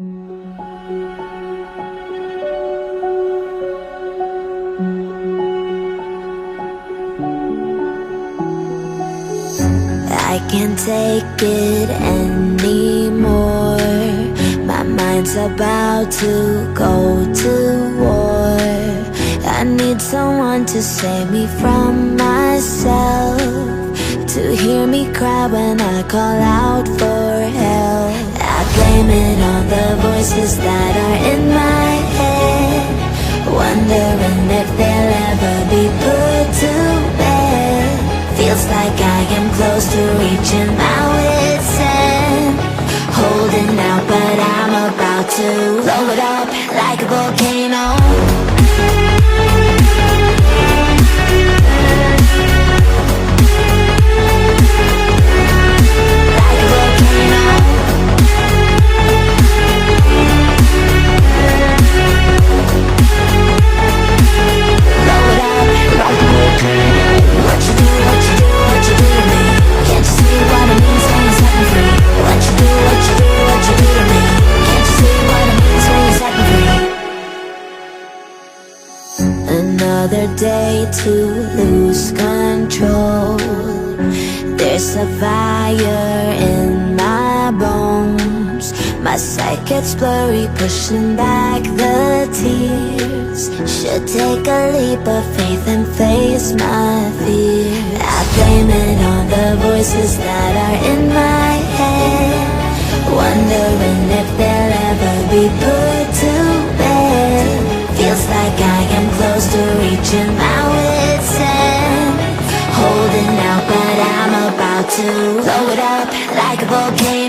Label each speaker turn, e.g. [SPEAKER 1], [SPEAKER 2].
[SPEAKER 1] I can't take it anymore. My mind's about to go to war. I need someone to save me from myself, to hear me cry when I call out for help. I blame it on the voices that are in my head, wondering if they'll ever be put to bed. Feels like I am close to reaching my wit's end, holding out but I'm about to blow it up like a volcano. Another day to lose control. There's a fire in my bones. My sight gets blurry, pushing back the tears. Should take a leap of faith and face my fear. I blame it on the voices that are in my head, wondering if they'll ever be put to bed. Feels like I am close to reaching my wit's end, holding out but I'm about to blow it up like a volcano.